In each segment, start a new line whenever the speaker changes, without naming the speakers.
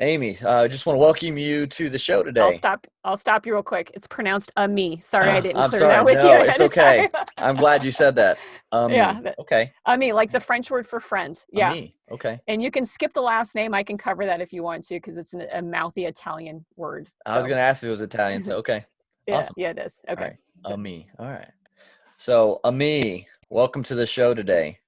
Amy, I just want to welcome you to the show
I'll
today.
stop. I'll stop you real quick. It's pronounced Amee. Sorry, I didn't
I'm
clear that
sorry.
with you
No,
ahead
it's
of
okay.
time.
I'm glad you said that.
Yeah,
Me. Okay.
Amee, like the French word for friend. Yeah,
Me. Okay.
and you can skip the last name. I can cover that if you want to, because it's a mouthy Italian word.
I was
So,
going to ask if it was Italian, so okay.
yeah,
Awesome.
yeah, it is.
All
Okay.
right.
So,
Me. All right. So, Me, welcome to the show today.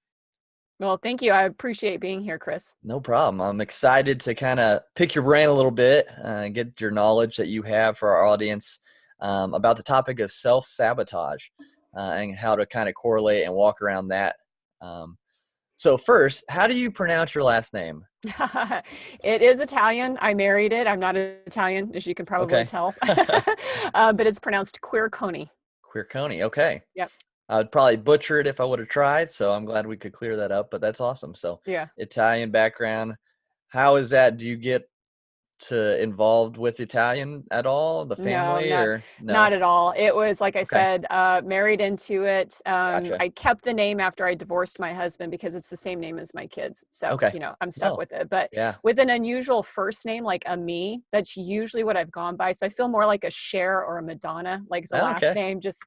well, thank you. I appreciate being here, Chris.
No problem. I'm excited to kind of pick your brain a little bit, get your knowledge that you have for our audience about the topic of self-sabotage and how to kind of correlate and walk around that. Um, So first, how do you pronounce your last name?
It is Italian. I married it. I'm not Italian, as you can probably
Okay.
tell, but it's pronounced Quiriconi.
Quiriconi. Okay.
Yep.
I would probably butcher it if I would have tried, so I'm glad we could clear that up, but that's awesome. So
Yeah.
Italian background. How is that? Do you get to involved with Italian at all? The
No,
family
not
or
not
no?
at all. It was like I
Okay.
said, married into it.
Gotcha.
I kept the name after I divorced my husband because it's the same name as my kids. So,
Okay.
I'm stuck
No.
with it. But
Yeah.
with an unusual first name like Amee, that's usually what I've gone by. So I feel more like a Cher or a Madonna, like the
Oh,
last
okay.
name, just,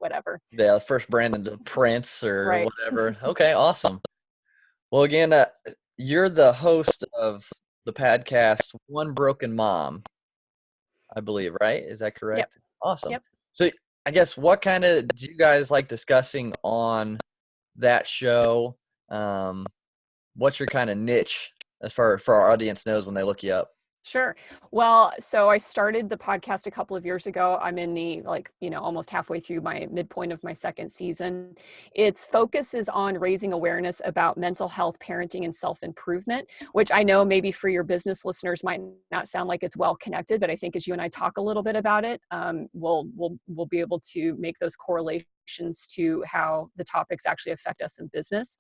whatever.
The first Brandon to Prince or
Right.
whatever. Okay, awesome. Well, again, you're the host of the podcast One Broken Mom, I believe, right? Is that
Yep.
correct? Awesome.
Yep.
So, I guess what kind of do you guys like discussing on that show? Um, what's your kind of niche as far for our audience knows when they look you up?
Sure. Well, so I started the podcast a couple of years ago. I'm in the almost halfway through my midpoint of my second season. Its focus is on raising awareness about mental health, parenting, and self-improvement, which I know maybe for your business listeners might not sound like it's well connected, but I think as you and I talk a little bit about it, we'll be able to make those correlations to how the topics actually affect us in business.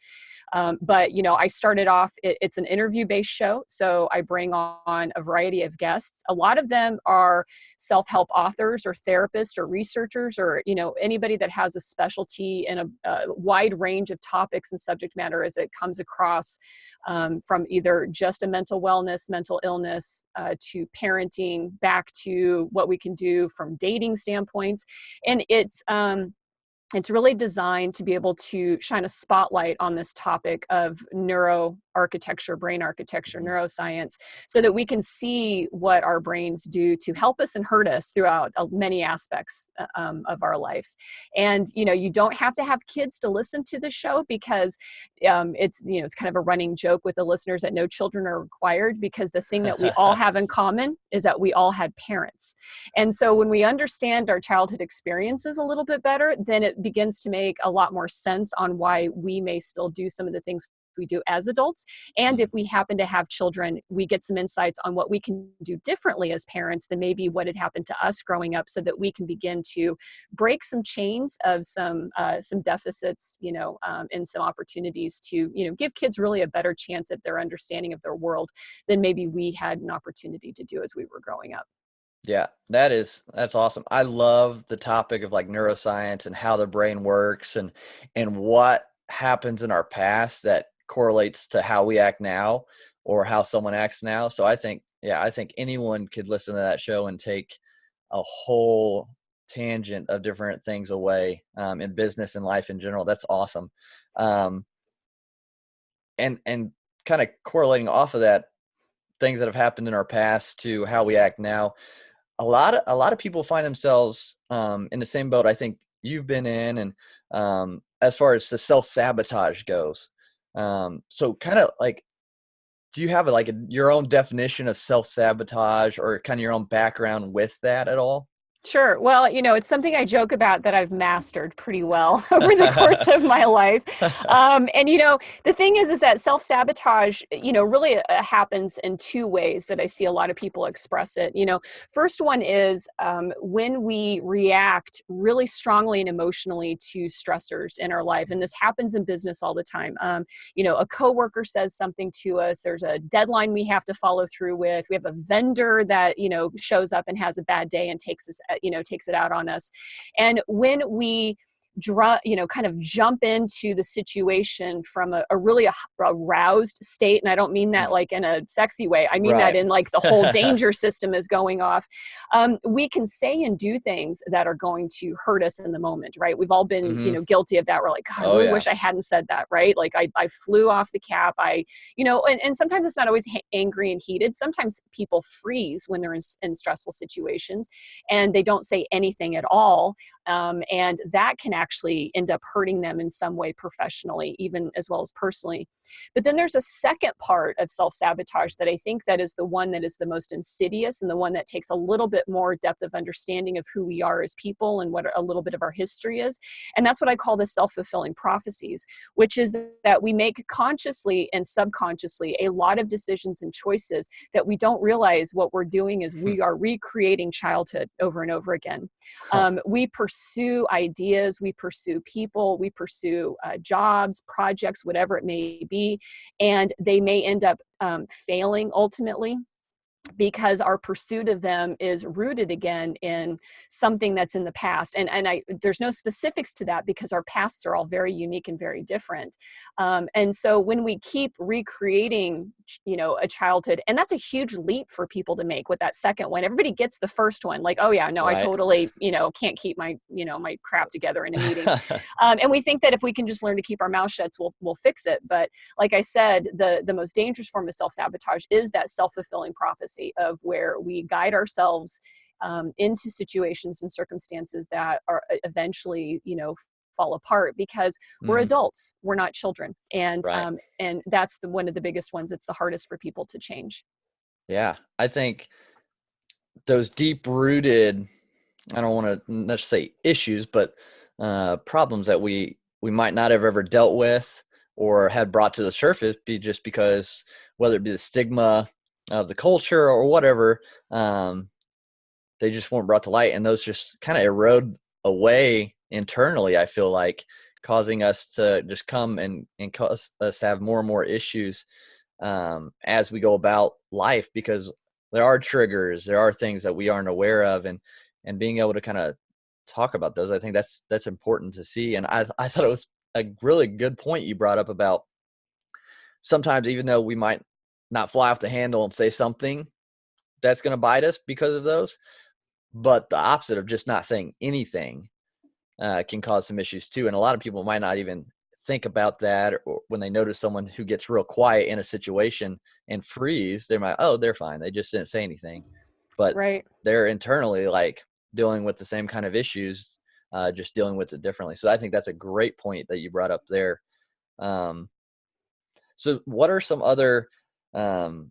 But I started off. It's an interview-based show, so I bring on a variety of guests. A lot of them are self-help authors or therapists or researchers or anybody that has a specialty in a wide range of topics and subject matter as it comes across, from either just a mental wellness, mental illness, to parenting, back to what we can do from dating standpoints, and it's really designed to be able to shine a spotlight on this topic of neuroarchitecture, brain architecture,
Mhm.
neuroscience, so that we can see what our brains do to help us and hurt us throughout many aspects of our life. And you don't have to have kids to listen to the show because it's kind of a running joke with the listeners that no children are required, because the thing that we all have in common is that we all had parents. And so when we understand our childhood experiences a little bit better, then it begins to make a lot more sense on why we may still do some of the things we do as adults. And if we happen to have children, we get some insights on what we can do differently as parents than maybe what had happened to us growing up, so that we can begin to break some chains of some deficits, and some opportunities to, give kids really a better chance at their understanding of their world than maybe we had an opportunity to do as we were growing up.
Yeah, that's awesome. I love the topic of like neuroscience and how the brain works and what happens in our past that correlates to how we act now or how someone acts now. So I think anyone could listen to that show and take a whole tangent of different things away in business and life in general. That's awesome. Um, and kind of correlating off of that, things that have happened in our past to how we act now, a lot of people find themselves in the same boat I think you've been in, and as far as the self-sabotage goes. So kind of like, do you have your own definition of self-sabotage or kind of your own background with that at all?
Sure. Well, it's something I joke about that I've mastered pretty well over the course of my life. And the thing is that self-sabotage, really happens in two ways that I see a lot of people express it. First one is when we react really strongly and emotionally to stressors in our life, and this happens in business all the time. A coworker says something to us. There's a deadline we have to follow through with. We have a vendor that shows up and has a bad day and takes it out on us. And when we kind of jump into the situation from a really aroused state. And I don't mean that like in a sexy way. I mean that
Right.
in like the whole danger system is going off. We can say and do things that are going to hurt us in the moment, right? We've all been,
Hmm.
guilty of that. We're like, God, I
Oh
really
yeah.
wish I hadn't said that, right? Like I flew off the cap. And sometimes it's not always angry and heated. Sometimes people freeze when they're in stressful situations and they don't say anything at all. And that can actually end up hurting them in some way professionally, even as well as personally. But then there's a second part of self-sabotage that I think that is the one that is the most insidious and the one that takes a little bit more depth of understanding of who we are as people and what a little bit of our history is. And that's what I call the self-fulfilling prophecies, which is that we make consciously and subconsciously a lot of decisions and choices that we don't realize what we're doing is we are recreating childhood over and over again.
Huh.
We pursue ideas, we pursue people, we pursue jobs, projects, whatever it may be, and they may end up failing ultimately because our pursuit of them is rooted again in something that's in the past. And there's no specifics to that because our pasts are all very unique and very different. And so when we keep recreating, a childhood, and that's a huge leap for people to make with that second one. Everybody gets the first one, like, oh yeah, no, I
Right.
totally, can't keep my crap together in a meeting. And we think that if we can just learn to keep our mouth shut, we'll fix it. But like I said, the most dangerous form of self-sabotage is that self-fulfilling prophecy of where we guide ourselves into situations and circumstances that are eventually, fall apart because we're
Hmm.
adults, we're not children,
Right.
and that's one of the biggest ones. It's the hardest for people to change.
Yeah. I think those deep rooted, I don't want to necessarily say issues, but problems that we might not have ever dealt with or had brought to the surface, be just because whether it be the stigma of the culture or whatever, they just weren't brought to light, and those just kind of erode away internally. I feel like causing us to just come and cause us to have more and more issues as we go about life, because there are triggers, there are things that we aren't aware of, and being able to kind of talk about those, I think that's important to see. And I thought it was a really good point you brought up about sometimes, even though we might not fly off the handle and say something that's going to bite us because of those, but the opposite of just not saying anything can cause some issues too. And a lot of people might not even think about that, or when they notice someone who gets real quiet in a situation and freeze, they might, oh, they're fine, they just didn't say anything. But
Right.
they're internally like dealing with the same kind of issues, just dealing with it differently. So I think that's a great point that you brought up there. um, so what are some other um,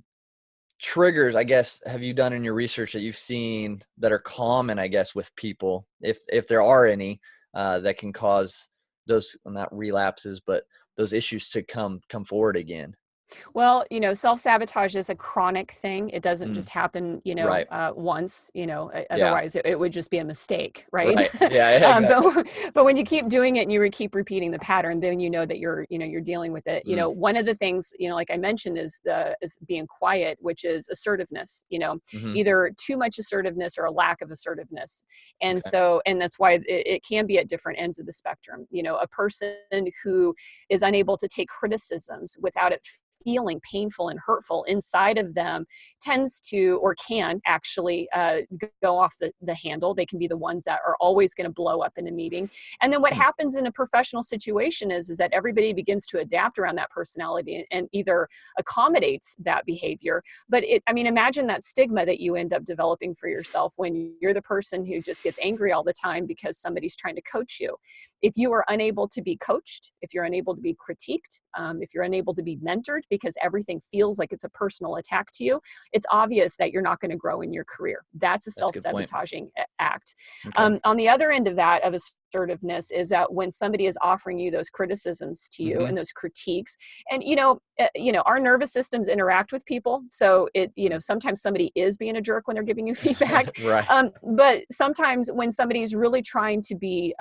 triggers, I guess, have you done in your research that you've seen that are common, I guess, with people, if there are any, that can cause those, not relapses, but those issues to come forward again?
Well, self-sabotage is a chronic thing. It doesn't
Mm,
just happen,
right.
once,
Yeah.
otherwise it would just be a mistake, right?
Right. Yeah. Yeah, exactly.
But when you keep doing it and you keep repeating the pattern, then you know that you're dealing with it.
Mm,
One of the things, like I mentioned, is being quiet, which is assertiveness,
mm-hmm.
either too much assertiveness or a lack of assertiveness.
Okay.
And that's why it can be at different ends of the spectrum. A person who is unable to take criticisms without it feeling painful and hurtful inside of them tends to, or can actually, go off the handle. They can be the ones that are always going to blow up in a meeting. And then what
Hmm.
happens in a professional situation is that everybody begins to adapt around that personality and either accommodates that behavior. But imagine that stigma that you end up developing for yourself when you're the person who just gets angry all the time because somebody's trying to coach you. If you are unable to be coached, if you're unable to be critiqued, if you're unable to be mentored because everything feels like it's a personal attack to you, it's obvious that you're not going to grow in your career. That's a
That's a good point.
self-sabotaging act.
Okay.
On the other end of that, of assertiveness, is that when somebody is offering you those criticisms to you
Mm-hmm.
and those critiques, and our nervous systems interact with people, so sometimes somebody is being a jerk when they're giving you feedback.
Right.
But sometimes when somebody's really trying to be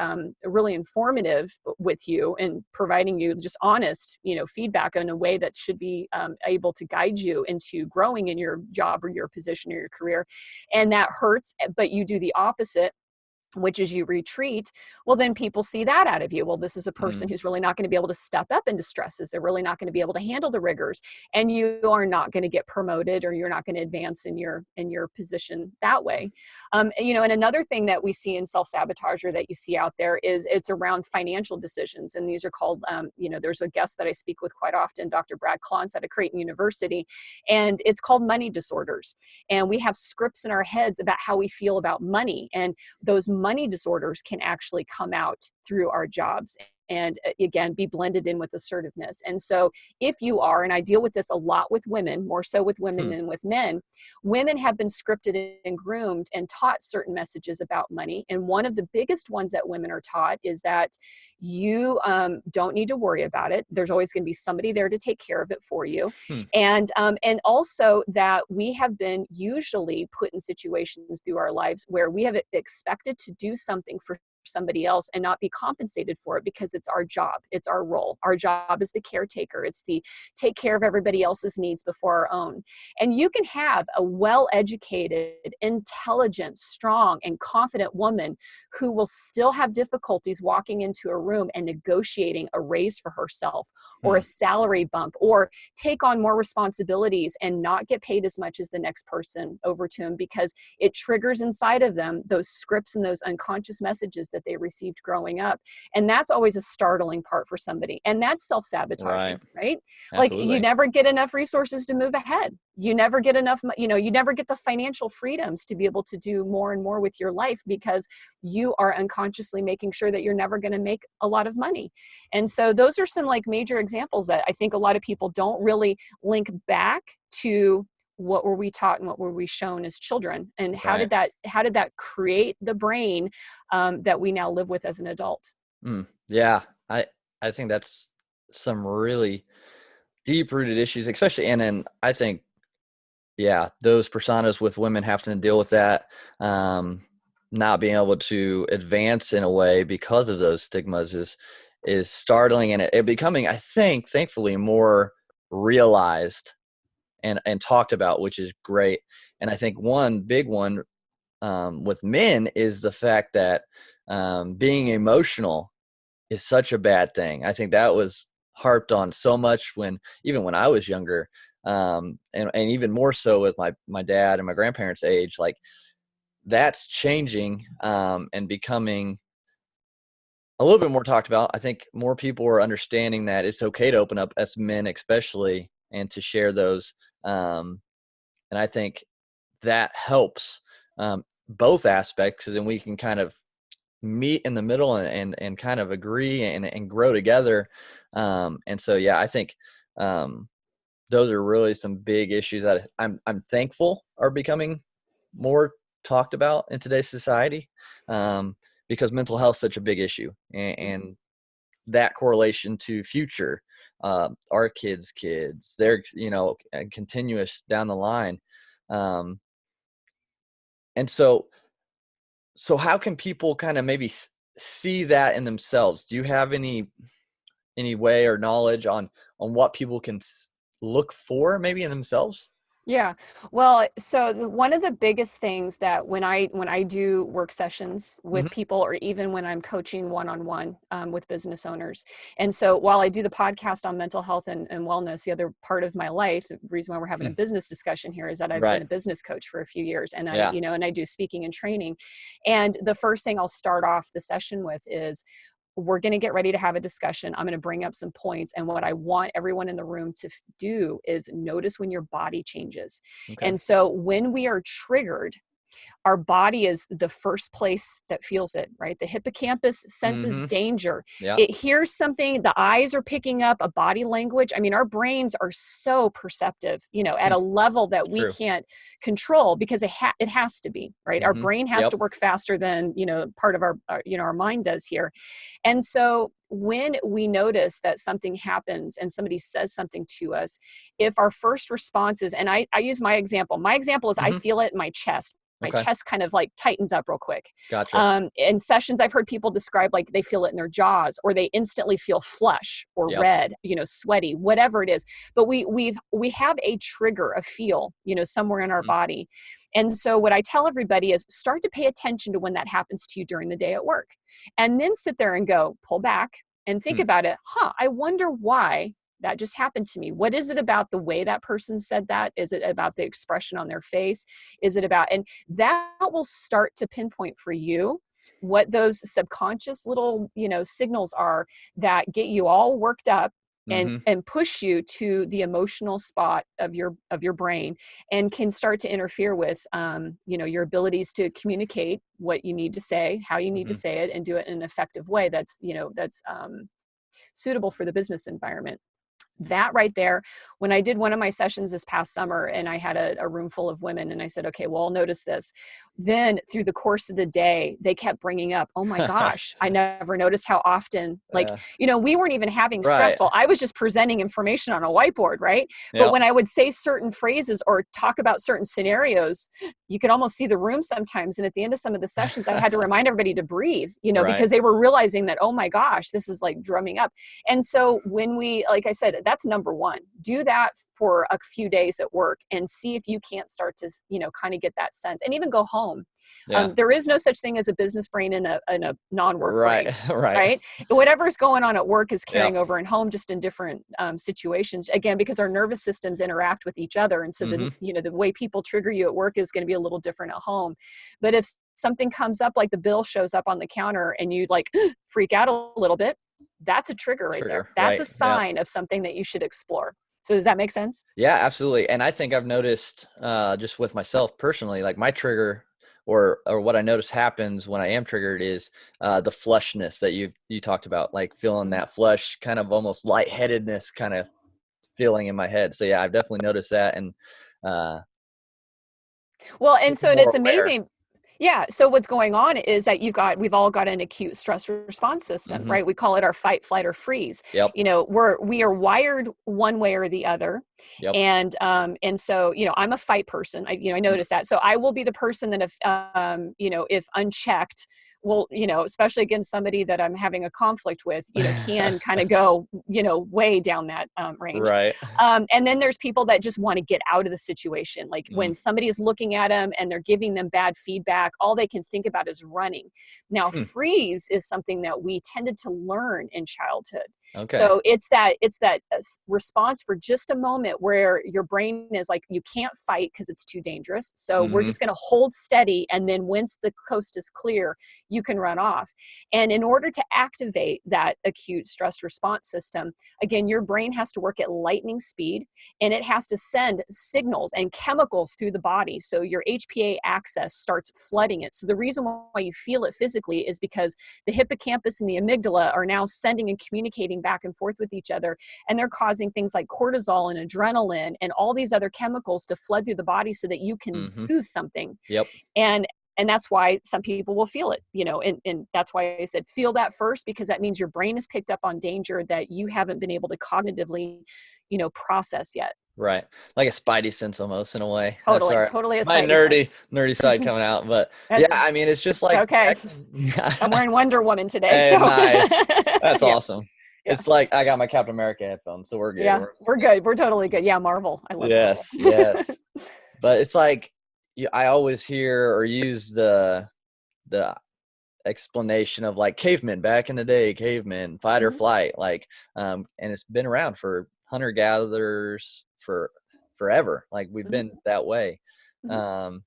really informative with you and providing you just honest, feedback in a way that should be able to guide you into growing in your job or your position or your career, and that hurts, but you do the opposite, which is you retreat, well, then people see that out of you. Well, this is a person
Mm.
who's really not going to be able to step up into stresses. They're really not going to be able to handle the rigors, and you are not going to get promoted, or you're not going to advance in your position that way. And another thing that we see in self-sabotage, or that you see out there, is it's around financial decisions. And these are called, there's a guest that I speak with quite often, Dr. Brad Klontz out of Creighton University, and it's called money disorders. And we have scripts in our heads about how we feel about money, and those money disorders can actually come out through our jobs, and again, be blended in with assertiveness. And so if you are, and I deal with this a lot with women, more so with women
Hmm.
than with men, women have been scripted and groomed and taught certain messages about money. And one of the biggest ones that women are taught is that you don't need to worry about it. There's always going to be somebody there to take care of it for you.
Hmm.
And also that we have been usually put in situations through our lives where we have expected to do something for somebody else and not be compensated for it, because it's our job, it's our role. Our job is the caretaker. It's the take care of everybody else's needs before our own. And you can have a well-educated, intelligent, strong, and confident woman who will still have difficulties walking into a room and negotiating a raise for herself, or a
Hmm.
salary bump, or take on more responsibilities and not get paid as much as the next person over to them, because it triggers inside of them those scripts and those unconscious messages that they received growing up. And that's always a startling part for somebody. And that's
Right.
self-sabotaging, right? Like, you
Absolutely.
never get enough resources to move ahead. You never get enough, you never get the financial freedoms to be able to do more and more with your life, because you are unconsciously making sure that you're never going to make a lot of money. And so those are some like major examples that I think a lot of people don't really link back to what were we taught and what were we shown as children, and
Right.
how did that create the brain that we now live with as an adult.
Yeah. I think that's some really deep rooted issues, especially, and then I think, yeah, those personas with women having to deal with that, not being able to advance in a way because of those stigmas is startling, and it becoming, I think, thankfully, more realized and talked about, which is great. And I think one big one, with men, is the fact that, being emotional is such a bad thing. I think that was harped on so much even when I was younger, and even more so with my dad and my grandparents' age. Like, that's changing, and becoming a little bit more talked about. I think more people are understanding that it's okay to open up as men, especially, and to share those. And I think that helps, both aspects, because then we can kind of meet in the middle and kind of agree and grow together. And so, yeah, I think, those are really some big issues that I'm thankful are becoming more talked about in today's society, because mental health is such a big issue, and that correlation to future, our kids, they're, continuous down the line. Um, and so how can people kind of maybe see that in themselves? Do you have any way or knowledge on what people can look for maybe in themselves?
Yeah. Well, so one of the biggest things that when I do work sessions with
Hmm.
people, or even when I'm coaching one-on-one with business owners, and so while I do the podcast on mental health and wellness, the other part of my life, the reason why we're having a business discussion here, is that I've been
Right.
a business coach for a few years, and
Yeah.
I do speaking and training. And the first thing I'll start off the session with is, we're going to get ready to have a discussion. I'm going to bring up some points. And what I want everyone in the room to do is notice when your body changes.
Okay.
And so when we are triggered, our body is the first place that feels it, right? The hippocampus senses
Hmm.
danger.
Yeah.
It hears something, the eyes are picking up a body language. I mean, our brains are so perceptive, at
Hmm.
a level that we
True.
can't control, because it has to be, right? Our
Hmm.
brain has
Yep.
to work faster than, part of our mind does here. And so when we notice that something happens and somebody says something to us, if our first response is, and I use my example is I
Hmm.
feel it in my chest. my
Okay.
chest kind of like tightens up real quick.
Gotcha.
In sessions, I've heard people describe like they feel it in their jaws, or they instantly feel flush or
Yep.
red, sweaty, whatever it is. But we have a trigger, a feel, somewhere in our
Mhm.
body. And so what I tell everybody is start to pay attention to when that happens to you during the day at work, and then sit there and go, pull back and think
Hmm.
about it. I wonder why that just happened to me. What is it about the way that person said that? Is it about the expression on their face? Is it about, and that will start to pinpoint for you what those subconscious little, signals are that get you all worked up and
Mhm.
push you to the emotional spot of your brain, and can start to interfere with your abilities to communicate what you need to say, how you need to
Mhm.
say it, and do it in an effective way that's suitable for the business environment. That right there, when I did one of my sessions this past summer and I had a room full of women, and I said, okay, well, I'll notice this. Then through the course of the day, they kept bringing up, oh my gosh, I never noticed how often, like,
Yeah.
we weren't even having
Right.
stressful. I was just presenting information on a whiteboard, right? But
Yep.
when I would say certain phrases or talk about certain scenarios, you could almost see the room sometimes. And at the end of some of the sessions, I had to remind everybody to breathe,
Right.
because they were realizing that, oh my gosh, this is like drumming up. And so when we, like I said, that's number one. Do that for a few days at work and see if you can't start to, kind of get that sense, and even go home.
Yeah.
There is no such thing as a business brain and a non-work
Right.
brain.
Right.
Right. Whatever's going on at work is
Yep.
carrying over in home, just in different situations. Again, because our nervous systems interact with each other. And so
Mhm.
the way people trigger you at work is going to be a little different at home. But if something comes up, like the bill shows up on the counter and you like freak out a little bit, that's a trigger right there.
Trigger.
That's a
Right. Yep.
sign of something that you should explore. So does that make sense?
Yeah, absolutely. And I think I've noticed just with myself personally, like my trigger or what I notice happens when I am triggered is the flushness that you talked about, like feeling
Mhm.
that flush, kind of almost lightheadedness kind of feeling in my head. So yeah, I've definitely noticed that, and uh,
Well, and so
more
it's
aware.
amazing. Yeah. So what's going on is that we've all got an acute stress response system,
Hmm.
right? We call it our fight, flight, or freeze.
Yep.
We are wired one way or the other.
Yep.
And so, I'm a fight person. I
Mm.
notice that. So I will be the person that if unchecked, well, especially against somebody that I'm having a conflict with, can kind of go, way down that range.
Right.
And then there's people that just want to get out of the situation. Like
Mm.
when somebody is looking at them and they're giving them bad feedback, all they can think about is running. Now,
Hmm.
freeze is something that we tended to learn in childhood.
Okay.
So it's that response for just a moment where your brain is like, you can't fight because it's too dangerous. So we're
Hmm.
just going to hold steady. And then once the coast is clear, you can run off. And in order to activate that acute stress response system, again, your brain has to work at lightning speed, and it has to send signals and chemicals through the body. So your HPA axis starts flooding it. So the reason why you feel it physically is because the hippocampus and the amygdala are now sending and communicating back and forth with each other. And they're causing things like cortisol and adrenaline and all these other chemicals to flood through the body so that you can
Hmm.
do something.
Yep.
And that's why some people will feel it, and that's why I said feel that first, because that means your brain has picked up on danger that you haven't been able to cognitively, process yet.
Right. Like a spidey sense almost in a way. That's
Totally,
all right.
totally a
My
spidey sense.
nerdy side coming out. But
That-
yeah, I mean, it's just like
okay.
protecting.
I'm wearing Wonder Woman today,
Hey,
so
nice. That's
yeah,
awesome.
yeah,
It's like I got my Captain America headphones, so we're good.
yeah. We're good. We're totally good. Yeah, Marvel. I love Marvel.
Yes, yes. But it's like I always hear or use the explanation of like cavemen back in the day, cavemen, fight or
Mhm,
flight, like and it's been around for hunter gatherers for forever. Like we've
mhm,
been that way.
mhm.
Um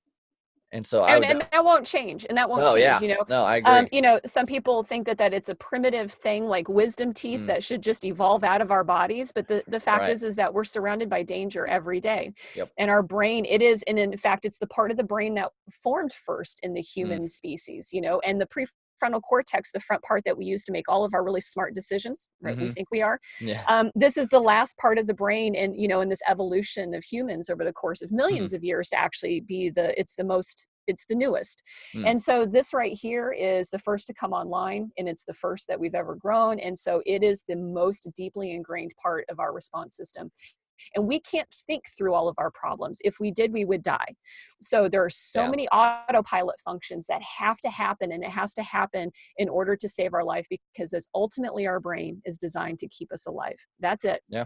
and so I
and
would
and that won't change, and that won't
no,
change.
yeah. No, I agree.
Some people think that it's a primitive thing, like wisdom teeth
Mm,
that should just evolve out of our bodies, but the fact
right.
is that we're surrounded by danger every day.
Yep.
And our brain, it is, and in fact it's the part of the brain that formed first in the
Mm,
human species, and the prefrontal cortex, the front part that we use to make all of our really smart decisions, right? We
mm-hmm.
think we are.
Yeah.
This is the last part of the brain, and in this evolution of humans over the course of
Mm,
millions of years to actually be it's the newest.
mm,
And so this right here is the first to come online, and it's the first that we've ever grown. And so it is the most deeply ingrained part of our response system. And we can't think through all of our problems. If we did, we would die. So there are so
Yeah.
many autopilot functions that have to happen, and it has to happen in order to save our life, because it's ultimately our brain is designed to keep us alive. That's it.
Yeah.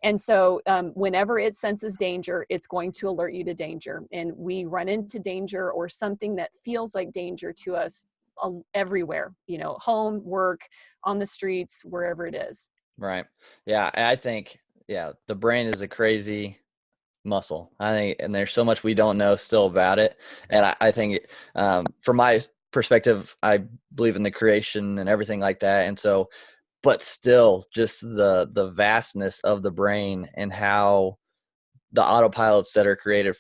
And so whenever it senses danger, it's going to alert you to danger. And we run into danger or something that feels like danger to us everywhere, home, work, on the streets, wherever it is.
Right. Yeah. I think, yeah, the brain is a crazy muscle. I think, and there's so much we don't know still about it. And I think, from my perspective, I believe in the creation and everything like that. And so, but still, just the vastness of the brain and how the autopilots that are created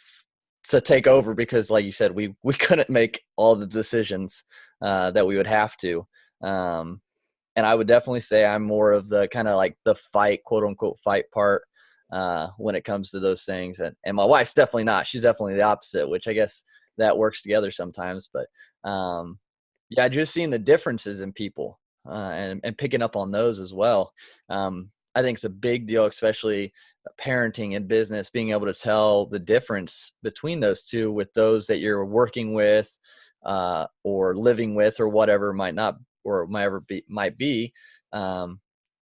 to take over, because like you said, we couldn't make all the decisions that we would have to. And I would definitely say I'm more of the kind of like the fight, quote unquote, fight part when it comes to those things. And my wife's definitely not. She's definitely the opposite, which I guess that works together sometimes. But yeah, just seeing the differences in people and picking up on those as well. I think it's a big deal, especially parenting and business, being able to tell the difference between those two with those that you're working with or living with or whatever might not or might be to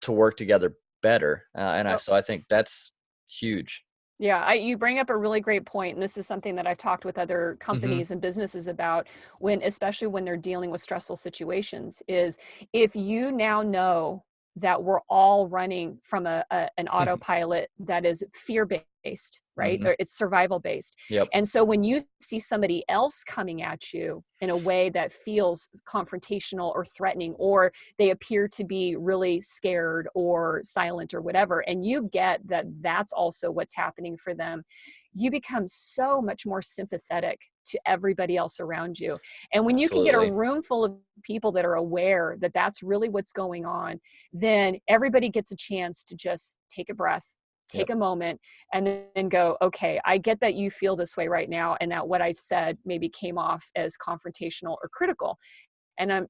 work together better. So I think that's huge.
Yeah, you bring up a really great point, and this is something that I've talked with other
Hmm.
companies and businesses about, especially when they're dealing with stressful situations, is if you now know that we're all running from an autopilot that is fear-based, right?
Hmm.
Or it's survival-based.
Yep.
And so when you see somebody else coming at you in a way that feels confrontational or threatening, or they appear to be really scared or silent or whatever, and you get that that's also what's happening for them, you become so much more sympathetic to everybody else around you. And when you can get a
Absolutely.
room full of people that are aware that that's really what's going on, then everybody gets a chance to just take a breath, take
Yep.
a moment, and then go, okay, I get that you feel this way right now, and that what I said maybe came off as confrontational or critical, and I'm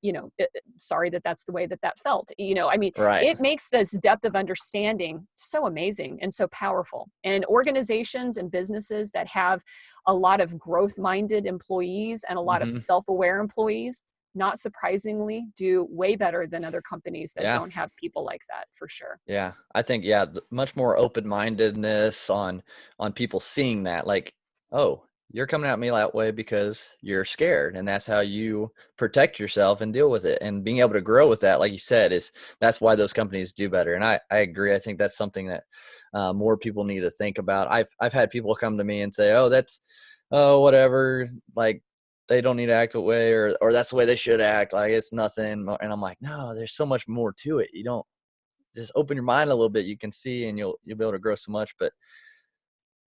sorry that that's the way that that felt. I mean,
Right.
it makes this depth of understanding so amazing and so powerful. And organizations and businesses that have a lot of growth minded employees and a lot of
Hmm.
self-aware employees, not surprisingly, do way better than other companies that
Yeah.
don't have people like that, for sure.
Yeah, I think, yeah, much more open-mindedness on people seeing that, like, oh, you're coming at me that way because you're scared, and that's how you protect yourself and deal with it. And being able to grow with that, like you said, is that's why those companies do better. And I agree. I think that's something that more people need to think about. I've had people come to me and say, oh, that's whatever, like they don't need to act that way, or that's the way they should act. Like it's nothing. And I'm like, no, there's so much more to it. You don't just open your mind a little bit, you can see, and you'll be able to grow so much. But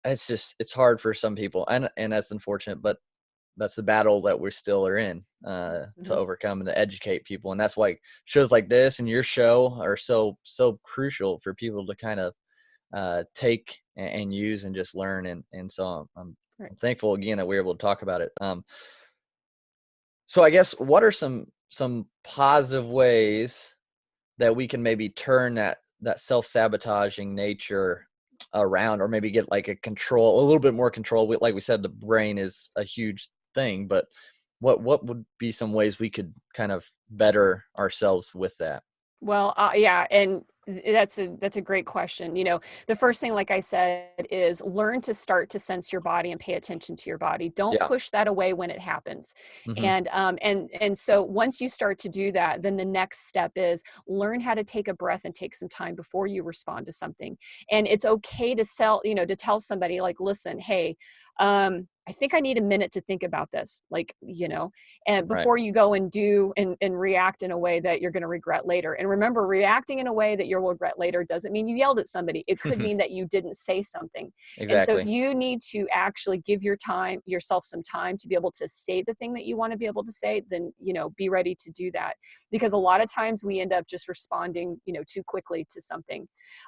it's hard for some people, and that's unfortunate, but that's the battle that we still are in to
Mhm.
overcome and to educate people. And that's why shows like this and your show are so crucial for people to kind of take and use and just learn. And so
Right.
I'm thankful again that we're able to talk about it. So I guess, what are some positive ways that we can maybe turn that self-sabotaging nature around, or maybe get like a little bit more control? Like we said, the brain is a huge thing, but what would be some ways we could kind of better ourselves with that?
Well, yeah, and that's a great question. The first thing, like I said, is learn to start to sense your body and pay attention to your body. Don't
Yeah.
push that away when it happens.
Hmm.
And so once you start to do that, then the next step is learn how to take a breath and take some time before you respond to something. And it's okay to tell somebody, like, listen, hey, I think I need a minute to think about this. Like, and
Right.
before you go and do and react in a way that you're going to regret later. And remember, reacting in a way that you'll regret later doesn't mean you yelled at somebody. It could mean that you didn't say something. And so if
Exactly.
you need to actually give yourself some time to be able to say the thing that you want to be able to say, then be ready to do that. Because a lot of times we end up just responding too quickly to something.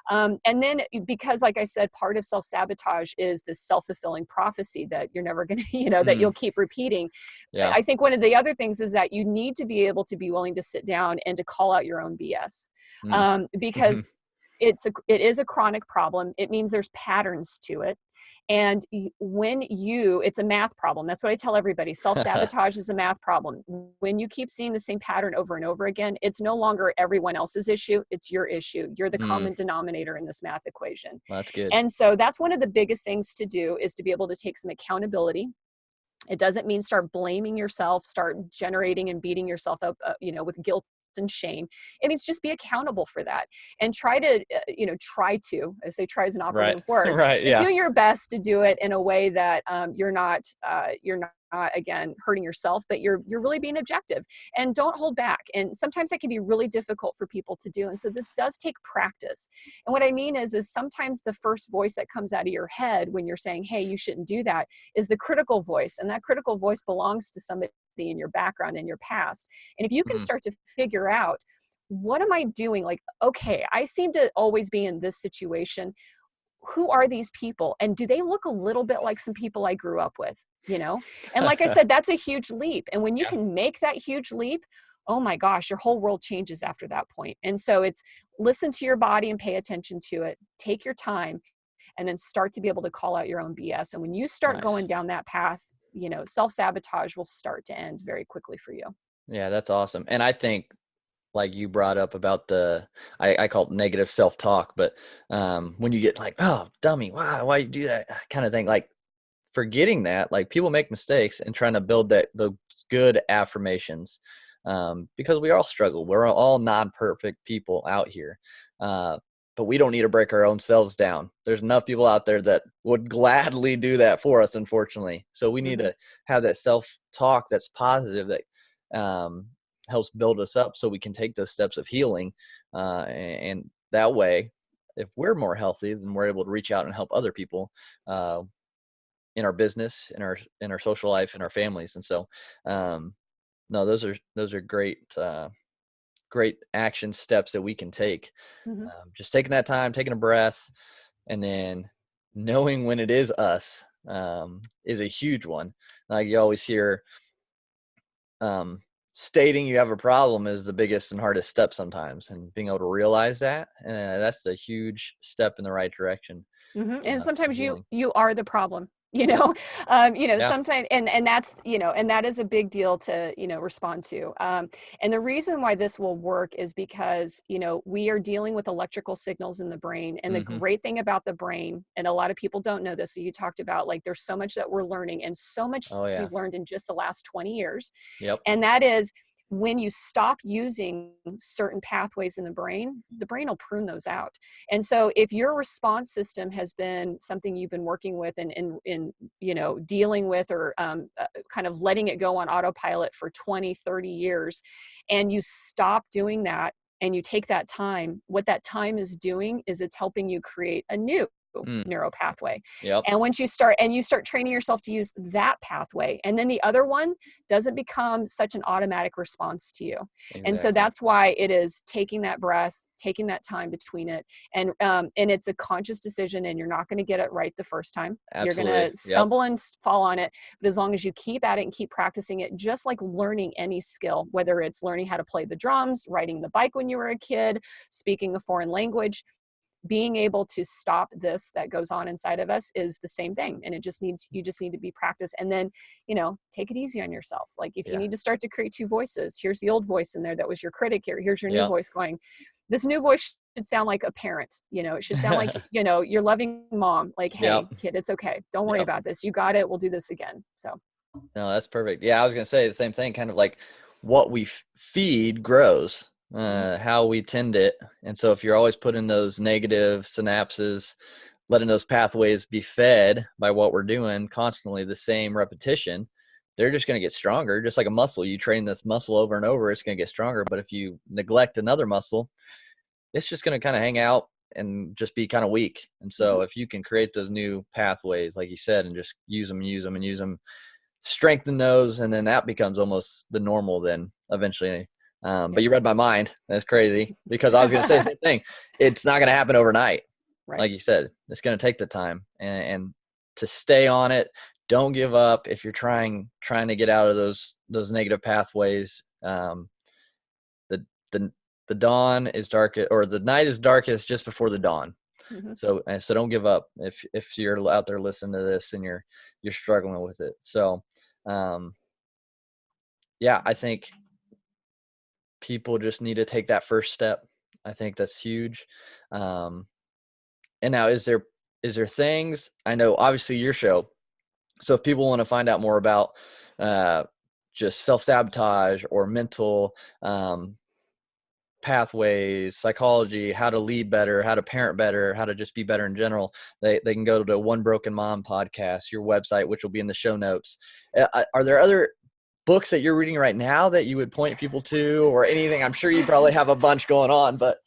And then, because like I said, part of self-sabotage is this self-fulfilling prophecy that you're never going to, that you'll
Mm,
keep repeating.
yeah.
I think one of the other things is that you need to be able to be willing to sit down and to call out your own BS.
Mm.
Because it is a chronic problem. It means there's patterns to it. And it's a math problem. That's what I tell everybody. Self-sabotage is a math problem. When you keep seeing the same pattern over and over again, it's no longer everyone else's issue. It's your issue. You're the
Mm,
common denominator in this math equation.
that's good.
And so that's one of the biggest things to do, is to be able to take some accountability. It doesn't mean start blaming yourself, start generating and beating yourself up, with guilt and shame. It means just be accountable for that, and I say try is an
Right.
operative word,
Right.
but
Yeah.
do your best to do it in a way that you're not again hurting yourself, but you're really being objective, and don't hold back. And sometimes that can be really difficult for people to do. And so this does take practice. And what I mean is sometimes the first voice that comes out of your head when you're saying, hey, you shouldn't do that, is the critical voice. And that critical voice belongs to somebody in your background, in your past. And if you can
Mm.
start to figure out, what am I doing? Like, okay, I seem to always be in this situation. Who are these people? And do they look a little bit like some people I grew up with? And like I said, that's a huge leap. And when you
Yeah.
can make that huge leap, oh my gosh, your whole world changes after that point. And so it's, listen to your body and pay attention to it. Take your time, and then start to be able to call out your own BS. And when you start
Nice.
going down that path, self-sabotage will start to end very quickly for you.
Yeah, that's awesome. And I think, like you brought up about I call it negative self-talk, but when you get like, oh, dummy, why you do that kind of thing, like forgetting that, like people make mistakes, and trying to build those good affirmations, because we all struggle. We're all non-perfect people out here. But we don't need to break our own selves down. There's enough people out there that would gladly do that for us, unfortunately. So we need
Mm-hmm.
to have that self-talk that's positive, that helps build us up, so we can take those steps of healing. And that way, if we're more healthy, then we're able to reach out and help other people, in our business, in our social life, in our families. And so, no, those are great action steps that we can take.
Mm-hmm.
Just taking that time, taking a breath, and then knowing when it is us, is a huge one. Like you always hear, um, stating you have a problem is the biggest and hardest step sometimes, and being able to realize that, that's a huge step in the right direction,
Mm-hmm. And
for
sometimes you
healing.
you are the problem.
Yeah. Yeah.
Sometimes, and that's, and that is a big deal to, respond to. And the reason why this will work is because, we are dealing with electrical signals in the brain. And the
Hmm.
great thing about the brain, and a lot of people don't know this, so you talked about, like, there's so much that we're learning, and so much
Oh yeah.
we've learned in just the last 20 years.
Yep.
And that is, when you stop using certain pathways in the brain will prune those out. And so if your response system has been something you've been working with, and in dealing with, or kind of letting it go on autopilot for 20, 30 years, and you stop doing that, and you take that time, what that time is doing is it's helping you create a new
Mm.
neural pathway.
Yep.
And once you start training yourself to use that pathway, and then the other one doesn't become such an automatic response to you. And so
Exactly.
that's why it is taking that breath, taking that time between it. And it's a conscious decision, and you're not going to get it right the first time. You're going
Absolutely.
to
Yep.
stumble and fall on it. But as long as you keep at it and keep practicing it, just like learning any skill, whether it's learning how to play the drums, riding the bike when you were a kid, speaking a foreign language, being able to stop this that goes on inside of us is the same thing. And you just need to be practiced. And then, take it easy on yourself. Like, if you
Yeah.
need to start to create two voices, here's the old voice in there that was your critic, here's your new
Yep.
voice going. This new voice should sound like a parent. It should sound like, your loving mom, like,
Yep.
hey kid, it's okay, don't worry
Yep.
about this, you got it, we'll do this again. So
No, that's perfect. Yeah, I was gonna say the same thing. Kind of like what we feed grows,
mhm,
how we tend it. And so if you're always putting those negative synapses, letting those pathways be fed by what we're doing constantly, the same repetition, they're just going to get stronger. Just like a muscle, you train this muscle over and over, it's going to get stronger. But if you neglect another muscle, it's just going to kind of hang out and just be kind of weak. And
mhm,
so if you can create those new pathways, like you said, and just use them and use them and use them, strengthen those, and then that becomes almost the normal then eventually. But
yep.
you read my mind. That's crazy, because I was going to say the same thing. It's not going to happen overnight.
Right.
Like you said, it's going to take the time, and to stay on it. Don't give up if you're trying to get out of those negative pathways. The the dawn is darkest, or the night is darkest just before the dawn.
Mhm.
So don't give up if you're out there listening to this and you're struggling with it. So, yeah, I think people just need to take that first step. I think that's huge. And now, is there things, I know obviously your show, so if people want to find out more about uh, just self-sabotage or mental pathways, psychology, how to lead better, how to parent better, how to just be better in general, they can go to One Broken Mom podcast, your website, which will be in the show notes. Are there other books that you're reading right now that you would point people to, or anything? I'm sure you probably have a bunch going on, but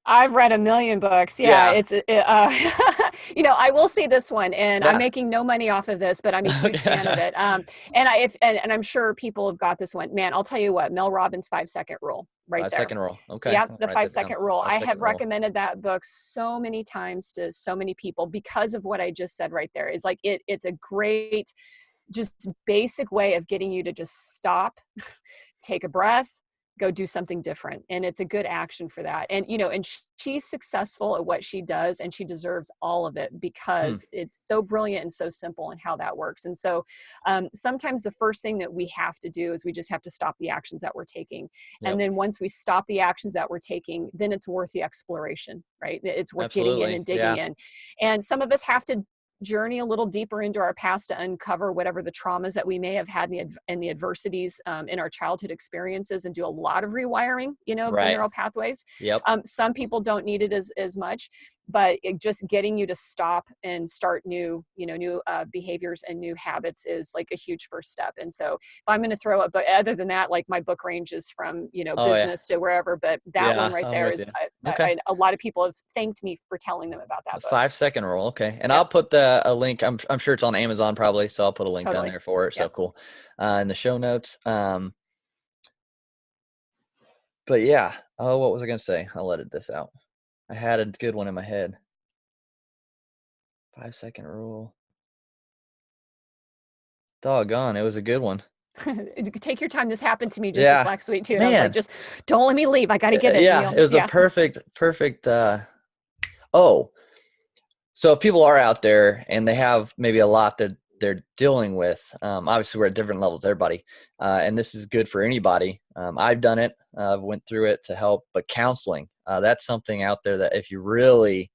I've read a million books. Yeah,
yeah.
I will say this one, and I'm
Yeah.
making no money off of this, but I'm a huge fan of
Okay.
it. And I'm sure people have got this one. Man, I'll tell you what, Mel Robbins' 5 second rule, right
Five
there.
second rule. Okay.
Yep,
I'll
the
write
five
that down.
second rule.
Five
I
second
have
rule.
recommended that book so many times to so many people because of what I just said right there. Is like it's a great, just basic way of getting you to just stop, take a breath, go do something different. And it's a good action for that. And she's successful at what she does, and she deserves all of it
Hmm.
because it's so brilliant and so simple in how that works. And so sometimes the first thing that we have to do is we just have to stop the actions that we're taking. And
Yep.
then once we stop the actions that we're taking, then it's worth the exploration, right? It's worth getting in
Absolutely.
and digging
Yeah.
in. And some of us have to journey a little deeper into our past to uncover whatever the traumas that we may have had and the adversities in our childhood experiences, and do a lot of rewiring, of the
Right.
neural pathways.
Yep.
Some people don't need it as much, but just getting you to stop and start new behaviors and new habits is like a huge first step. And so if I'm going to throw it, but other than that, like, my book ranges from
Oh yeah.
business to wherever, but that one
Yeah.
right
I'm
there
with you.
is
Okay.
a lot of people have thanked me for telling them about
The
that book.
5 second rule. Okay. And
Yep,
I'll put a link. I'm sure it's on Amazon probably. So I'll put a link down
totally.
there for it. So
Yep.
cool. In the show notes. But yeah. Oh, what was I going to say? I'll edit this out. I had a good one in my head. 5 second rule. Doggone. It was a good one.
Take your time. This happened to me just this
Yeah.
last week too, and I was like,
Man.
just don't let me leave. I got to get it.
Yeah. It was a
Yeah,
perfect. Oh, so if people are out there and they have maybe a lot that they're dealing with, obviously we're at different levels, everybody, and this is good for anybody. I've done it, went through it to help, but counseling, that's something out there that if you really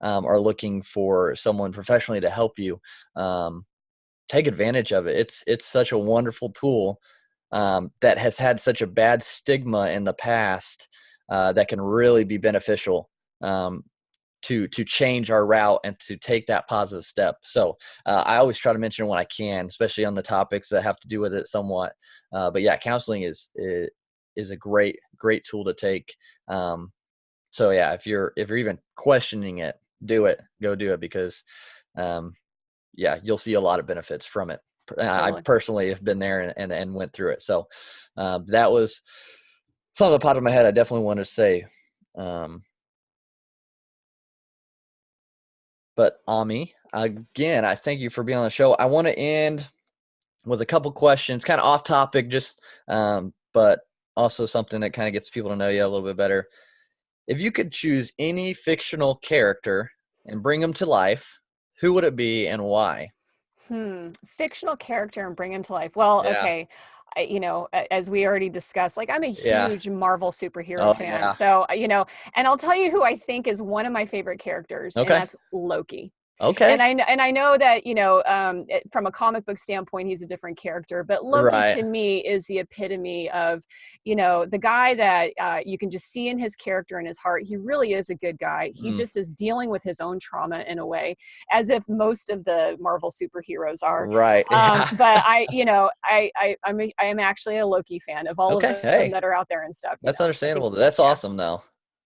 are looking for someone professionally to help you, take advantage of it. It's such a wonderful tool that has had such a bad stigma in the past, that can really be beneficial. To change our route and to take that positive step. So I always try to mention when I can, especially on the topics that have to do with it somewhat. But yeah, counseling is a great tool to take. So yeah, if you're even questioning it, go do it, because yeah, you'll see a lot of benefits from it. I
totally.
personally have been there and went through it. So that was something that popped in my head. I definitely wanted to say. Um, But Amee, again, I thank you for being on the show. I want to end with a couple questions, kind of off topic, just but also something that kind of gets people to know you a little bit better. If you could choose any fictional character and bring them to life, who would it be and why?
Fictional character and bring him to life. Well,
Yeah.
okay. As we already discussed, like, I'm a
Yeah.
huge Marvel superhero
Oh
fan.
yeah.
So, and I'll tell you who I think is one of my favorite characters, and
Okay.
that's Loki. And
Okay.
I know that, from a comic book standpoint, he's a different character, but Loki
Right.
to me is the epitome of, the guy that you can just see in his character and his heart. He really is a good guy. He
Mm,
just is dealing with his own trauma in a way, as if most of the Marvel superheroes are.
right. Yeah.
But I am actually a Loki fan of all of
Okay.
them
Hey,
that are out there and stuff.
that's
I think,
understandable. That's
yeah,
awesome, though.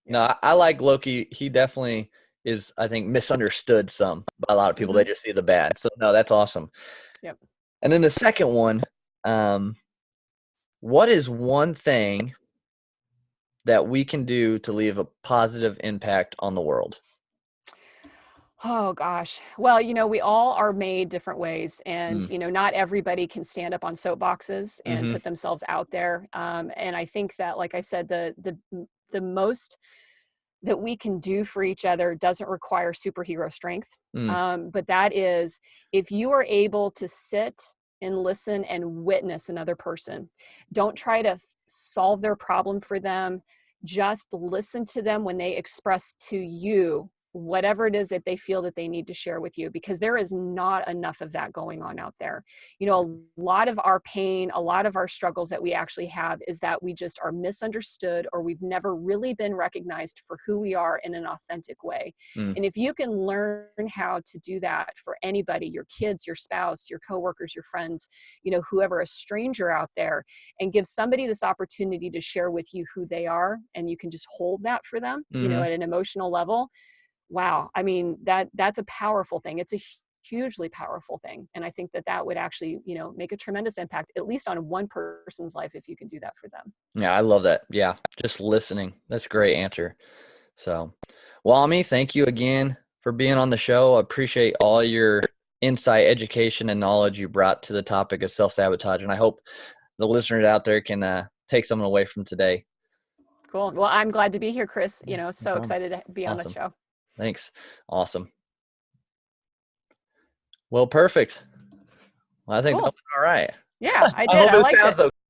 yeah.
No, I like Loki. He definitely is, I think, misunderstood some by a lot of people.
Hmm.
They just see the bad. So no, that's awesome.
Yep.
And then the second one, um, what is one thing that we can do to leave a positive impact on the world?
Oh gosh. Well, we all are made different ways, and
Mm,
not everybody can stand up on soapboxes and
mm-hmm.
put themselves out there. And I think that, like I said, the the most that we can do for each other doesn't require superhero strength.
Mm,
But that is, if you are able to sit and listen and witness another person, don't try to solve their problem for them. Just listen to them when they express to you whatever it is that they feel that they need to share with you, because there is not enough of that going on out there. You know, a lot of our pain, a lot of our struggles that we actually have is that we just are misunderstood, or we've never really been recognized for who we are in an authentic way.
mm,
And if you can learn how to do that for anybody, your kids, your spouse, your coworkers, your friends, you know, whoever, a stranger out there, and give somebody this opportunity to share with you who they are, and you can just hold that for them, you know,
mhm.
at an emotional level. Wow. I mean, that's a powerful thing. It's a hugely powerful thing. And I think that that would actually, you know, make a tremendous impact, at least on one person's life, if you can do that for them.
Yeah, I love that. Yeah, just listening. That's a great answer. So, well, Ami, thank you again for being on the show. I appreciate all your insight, education, and knowledge you brought to the topic of self-sabotage. And I hope the listeners out there can take something away from today.
Cool. Well, I'm glad to be here, Chris. You know,
No
so
problem.
excited to be on the
Awesome.
show.
Thanks. Awesome. Well, perfect. Well, I think that
Cool.
was all right.
Yeah, I
I
did.
hope
I
it
liked
sounds
it.